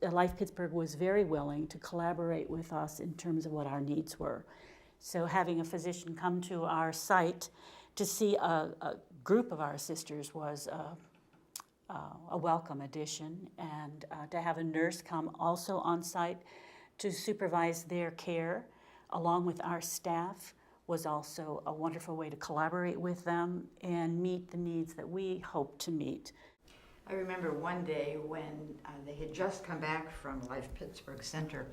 Life Pittsburgh was very willing to collaborate with us in terms of what our needs were. So having a physician come to our site to see a group of our sisters was a welcome addition, and to have a nurse come also on site to supervise their care along with our staff was also a wonderful way to collaborate with them and meet the needs that we hope to meet. I remember one day when they had just come back from Life Pittsburgh Center,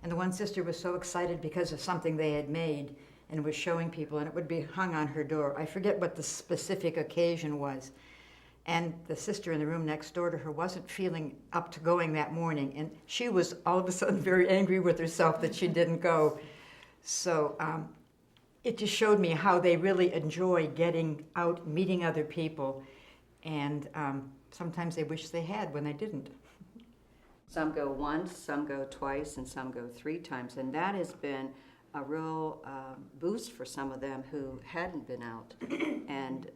and the one sister was so excited because of something they had made and was showing people, and it would be hung on her door. I forget what the specific occasion was. And the sister in the room next door to her wasn't feeling up to going that morning, and she was all of a sudden very angry with herself that she didn't go. So it just showed me how they really enjoy getting out, meeting other people, and sometimes they wish they had when they didn't. Some go once, some go twice, and some go 3 times, and that has been a real boost for some of them who hadn't been out, and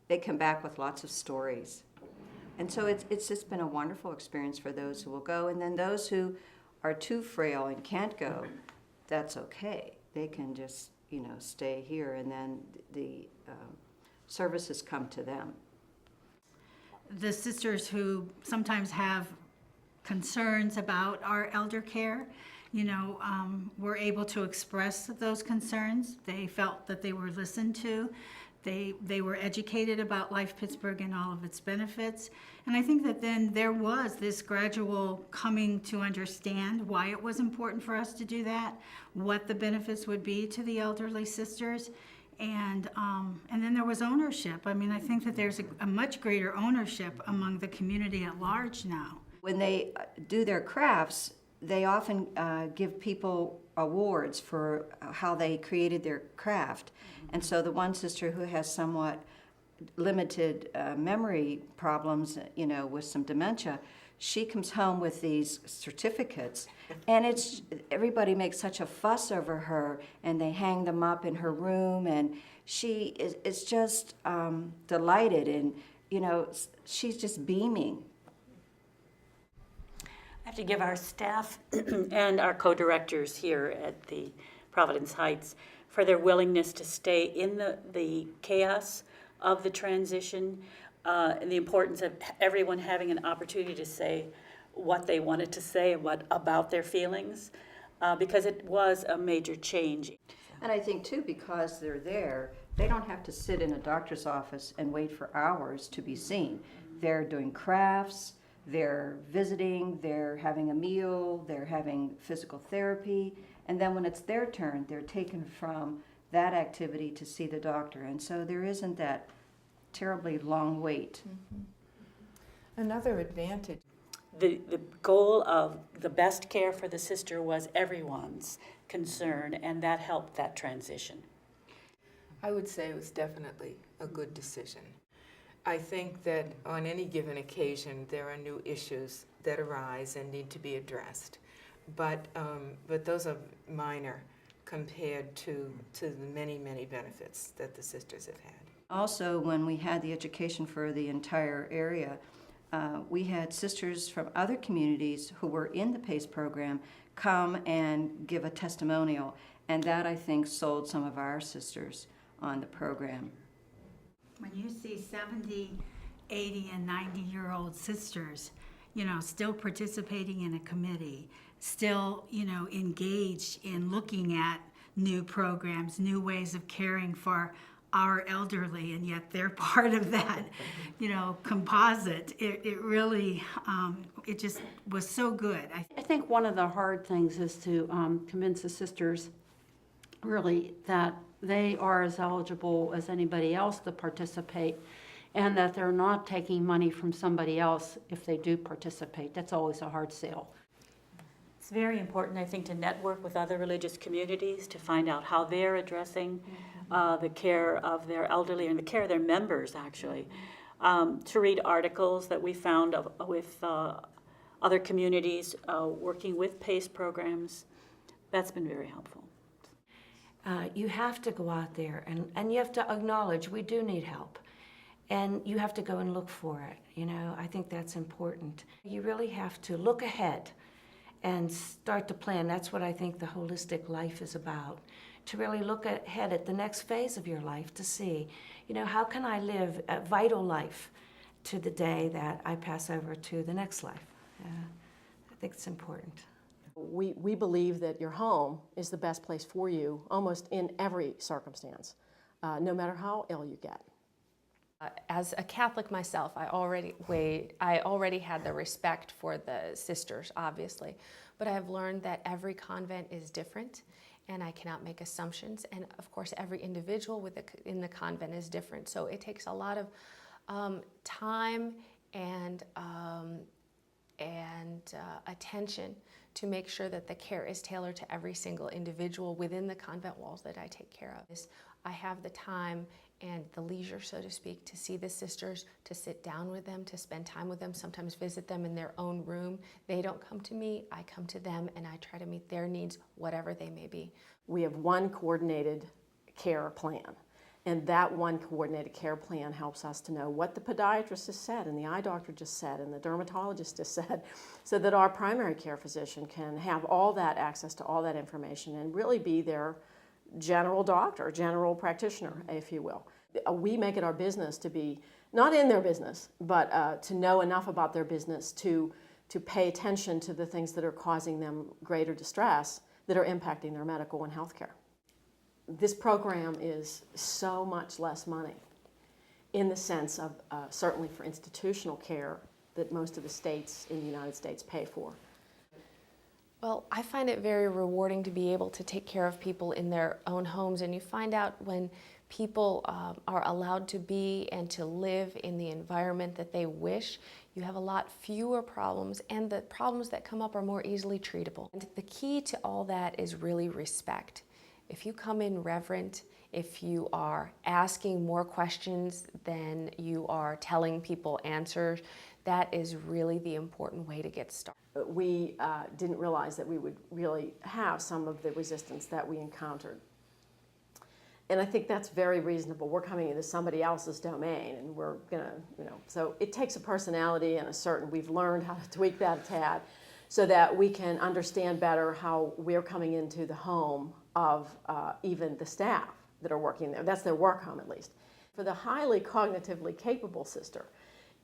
they come back with lots of stories. And so it's just been a wonderful experience for those who will go, and then those who are too frail and can't go, that's okay. They can just, stay here, and then the services come to them. The sisters who sometimes have concerns about our elder care, were able to express those concerns. They felt that they were listened to. They were educated about Life Pittsburgh and all of its benefits. And I think that then there was this gradual coming to understand why it was important for us to do that, what the benefits would be to the elderly sisters. And then there was ownership. I mean, I think that there's a much greater ownership among the community at large now. When they do their crafts, they often give people awards for how they created their craft. And so the one sister who has somewhat limited memory problems, with some dementia, she comes home with these certificates, and everybody makes such a fuss over her, and they hang them up in her room, and she is just delighted, and she's just beaming. I have to give our staff and our co-directors here at the Providence Heights for their willingness to stay in the chaos of the transition, and the importance of everyone having an opportunity to say what they wanted to say about their feelings, because it was a major change. And I think, too, because they're there, they don't have to sit in a doctor's office and wait for hours to be seen. They're doing crafts, they're visiting, they're having a meal, they're having physical therapy, and then when it's their turn, they're taken from that activity to see the doctor. And so there isn't that terribly long wait. Mm-hmm. Another advantage. The goal of the best care for the sister was everyone's concern, and that helped that transition. I would say it was definitely a good decision. I think that on any given occasion there are new issues that arise and need to be addressed, but those are minor compared to the many, many benefits that the sisters have had. Also, when we had the education for the entire area, we had sisters from other communities who were in the PACE program come and give a testimonial, and that, I think, sold some of our sisters on the program. When you see 70, 80, and 90-year-old sisters, still participating in a committee, still, engaged in looking at new programs, new ways of caring for our elderly, and yet they're part of that, composite. It really, it just was so good. I think one of the hard things is to convince the sisters really that they are as eligible as anybody else to participate, and that they're not taking money from somebody else if they do participate. That's always a hard sell. It's very important, I think, to network with other religious communities to find out how they're addressing the care of their elderly and the care of their members, actually. To read articles that we found with other communities working with PACE programs. That's been very helpful. You have to go out there and you have to acknowledge we do need help. and you have to go and look for it. You know, I think that's important. You really have to look ahead and start to plan. That's what I think the holistic life is about, to really look ahead at the next phase of your life to see, you know, how can I live a vital life to the day that I pass over to the next life. I think it's important. We believe that your home is the best place for you almost in every circumstance, no matter how ill you get. As a Catholic myself, I already had the respect for the sisters, obviously, but I have learned that every convent is different, and I cannot make assumptions. And of course, every individual in the convent is different. So it takes a lot of time and attention to make sure that the care is tailored to every single individual within the convent walls that I take care of. I have the time and the leisure, so to speak, to see the sisters, to sit down with them, to spend time with them, sometimes visit them in their own room. They don't come to me, I come to them, and I try to meet their needs, whatever they may be. We have one coordinated care plan, and that one coordinated care plan helps us to know what the podiatrist just said, and the eye doctor just said, and the dermatologist just said, so that our primary care physician can have all that access to all that information and really be their general doctor, general practitioner, if you will. We make it our business to be, not in their business, but to know enough about their business to pay attention to the things that are causing them greater distress that are impacting their medical and health care. This program is so much less money in the sense of, certainly for institutional care, that most of the states in the United States pay for. Well, I find it very rewarding to be able to take care of people in their own homes, and you find out when people are allowed to be and to live in the environment that they wish, you have a lot fewer problems, and the problems that come up are more easily treatable. And the key to all that is really respect. If you come in reverent, if you are asking more questions than you are telling people answers, that is really the important way to get started. We didn't realize that we would really have some of the resistance that we encountered. And I think that's very reasonable. We're coming into somebody else's domain, and we're gonna, so it takes a personality and we've learned how to tweak that a tad so that we can understand better how we're coming into the home of even the staff that are working there. That's their work home, at least. For the highly cognitively capable sister,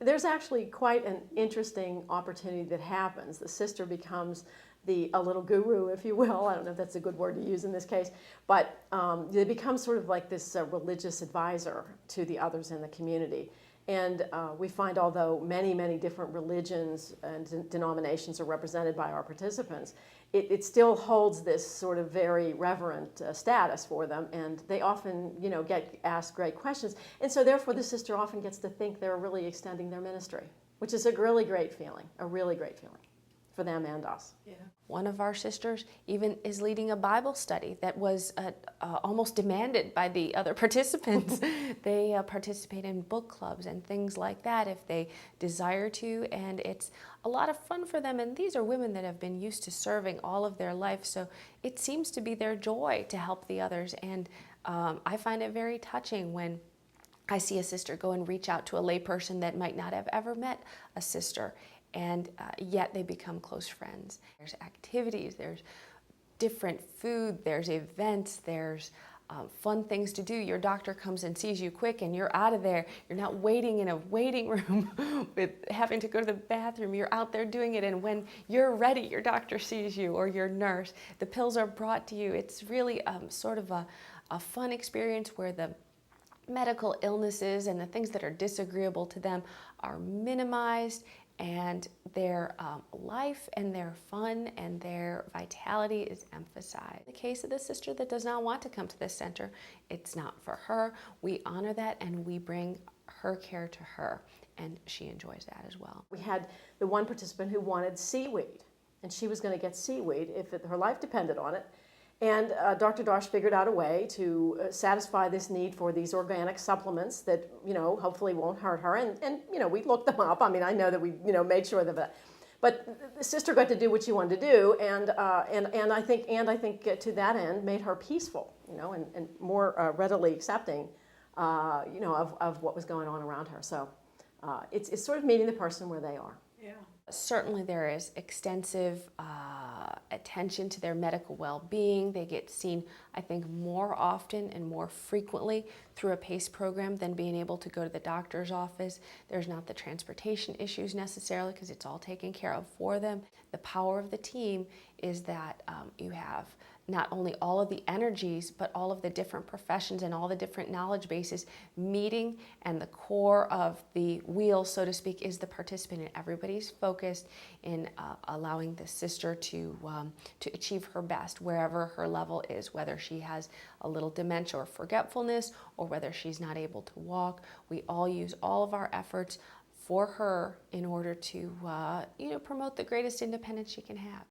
there's actually quite an interesting opportunity that happens. The sister becomes a little guru, if you will. I don't know if that's a good word to use in this case, but they become sort of like this religious advisor to the others in the community. And we find, although many, many different religions and denominations are represented by our participants, it still holds this sort of very reverent status for them, and they often, get asked great questions. And so therefore the sister often gets to think they're really extending their ministry, which is a really great feeling for them and us. Yeah. One of our sisters even is leading a Bible study that was almost demanded by the other participants. They participate in book clubs and things like that if they desire to, and it's a lot of fun for them. And these are women that have been used to serving all of their life, so it seems to be their joy to help the others. And I find it very touching when I see a sister go and reach out to a layperson that might not have ever met a sister, and yet they become close friends. There's activities, there's different food, there's events, there's fun things to do. Your doctor comes and sees you quick and you're out of there. You're not waiting in a waiting room with having to go to the bathroom. You're out there doing it, and when you're ready, your doctor sees you, or your nurse. The pills are brought to you. It's really sort of a fun experience where the medical illnesses and the things that are disagreeable to them are minimized, and their life and their fun and their vitality is emphasized. In the case of the sister that does not want to come to this center, it's not for her. We honor that, and we bring her care to her, and she enjoys that as well. We had the one participant who wanted seaweed, and she was going to get seaweed if her life depended on it. And Dr. Dosh figured out a way to satisfy this need for these organic supplements that, hopefully won't hurt her. And we looked them up. I mean, I know that we, made sure that. But the sister got to do what she wanted to do, and I think to that end made her peaceful, and more readily accepting you know, of what was going on around her. So it's sort of meeting the person where they are. Certainly there is extensive attention to their medical well-being. They get seen, I think, more often and more frequently through a PACE program than being able to go to the doctor's office. There's not the transportation issues necessarily because it's all taken care of for them. The power of the team is that you have not only all of the energies, but all of the different professions and all the different knowledge bases meeting, and the core of the wheel, so to speak, is the participant, and everybody's focused in allowing the sister to achieve her best wherever her level is, whether she has a little dementia or forgetfulness, or whether she's not able to walk. We all use all of our efforts for her in order to promote the greatest independence she can have.